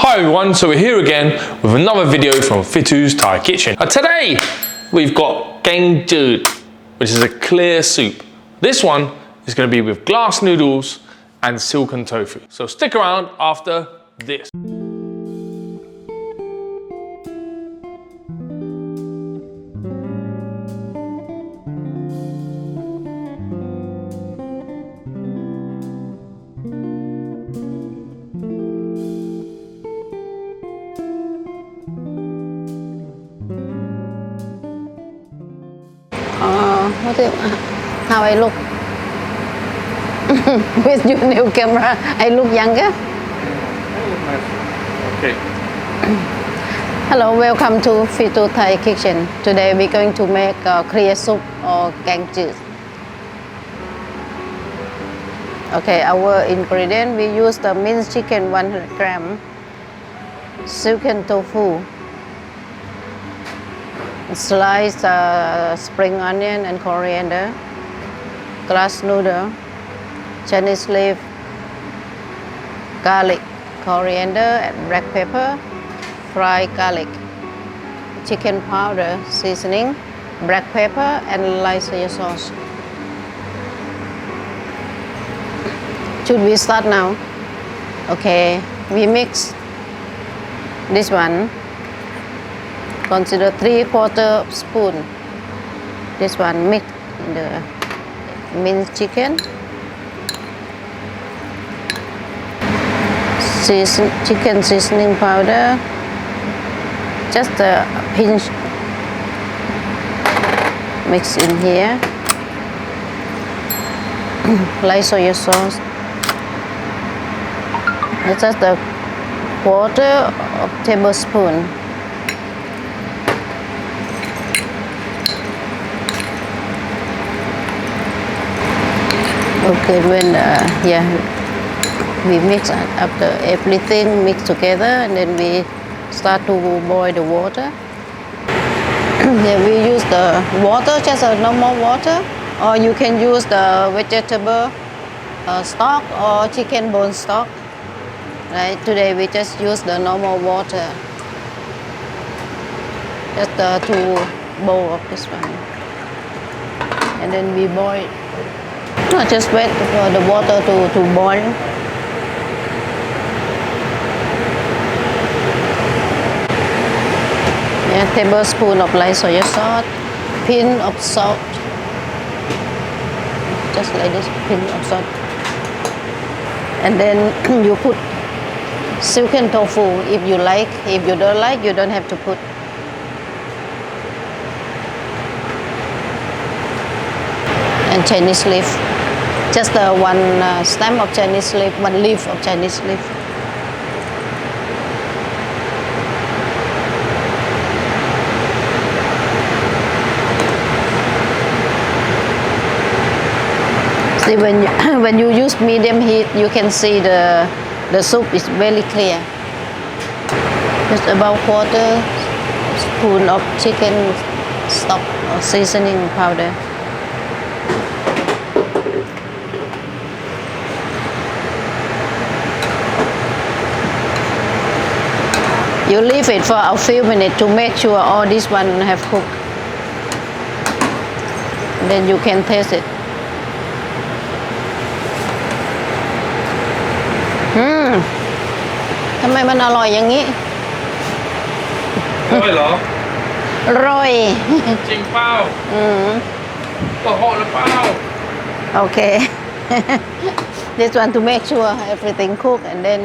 Hi everyone, so we're here again with another video from Fitous Thai Kitchen. Today we've got Gaeng jerd, which is a clear soup. This one is going to be with glass noodles and silken tofu. So stick around after this. How I look with your new camera? I look younger. Okay. Hello, welcome to Fitous Thai Kitchen. Today we're going to make clear soup or Gaeng jerd. Okay, our ingredient, we use the minced chicken 100 gram, silken tofu, sliced spring onion and coriander, glass noodle, Chinese leaf, garlic, coriander and black pepper, fried garlic, chicken powder, seasoning, black pepper and light soy sauce. Should we start now? Okay, we mix this one. Consider 3/4 spoon. This one mix in the minced chicken. Chicken seasoning powder. Just a pinch. Mix in here. Light soy sauce. It's just a 1/4 tablespoon. Okay, when we mix after everything mixed together, and then we start to boil the water. We use the water, just a normal water, or you can use the vegetable stock or chicken bone stock. Right? Today we just use the normal water. Just 2 bowls of this one, and then we boil. No, just wait for the water to boil. Yeah, tablespoon of light soy sauce, pinch of salt. Just like this, pinch of salt. And then you put silken tofu if you like. If you don't like, you don't have to put. And Chinese leaf. Just one stem of Chinese leaf, 1 leaf of Chinese leaf. See, when you use medium heat, you can see the soup is very clear. Just about 1/4 spoon of chicken stock or seasoning powder. You leave it for a few minutes to make sure all this one have cooked. Then you can taste it. ทำไมมันอร่อยอย่างนี้ อร่อยเหรอ อร่อย จริงเปล่าก็เหาะหรือเปล่า Okay. This one to make sure everything cooked, and then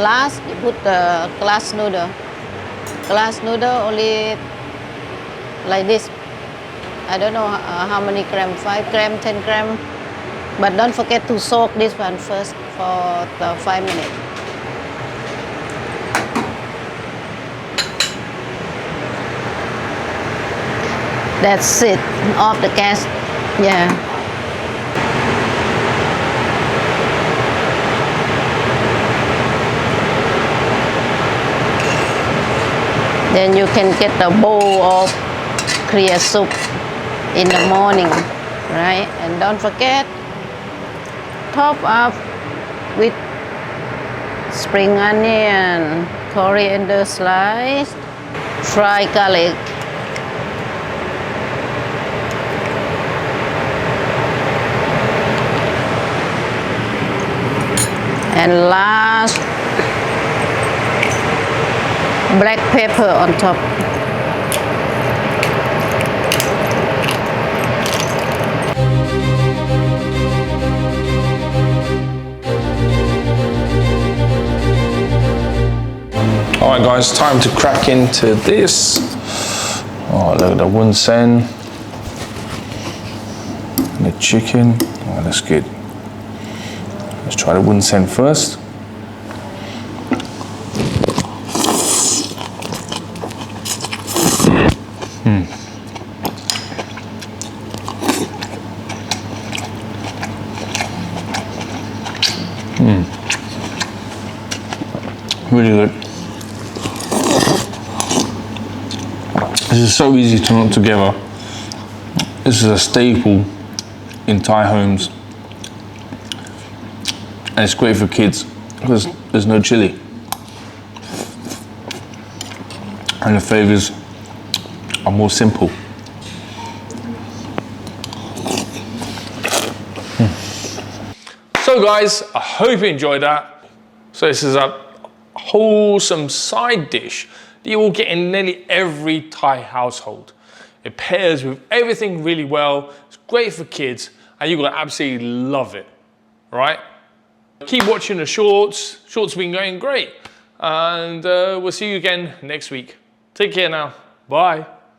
last you put the glass noodle. Glass noodle only like this. I don't know how many gram, 5 gram, 10 gram. But don't forget to soak this one first for the 5 minutes. That's it. Off the gas. Yeah. Then you can get a bowl of clear soup in the morning, right? And don't forget, top up with spring onion, coriander slice, fried garlic. And last, black pepper on top. All right, guys, time to crack into this. Oh, look at the woon, and the chicken. Oh, that's good. Let's try the woon first. Really good. This is so easy to knot together. This is a staple in Thai homes. And it's great for kids because there's no chili. And the flavors are more simple. So guys, I hope you enjoyed that. So this is a wholesome side dish that you will get in nearly every Thai household. It pairs with everything really well. It's great for kids and you're gonna absolutely love it, right? Keep watching the shorts. Shorts have been going great. And we'll see you again next week. Take care now. Bye.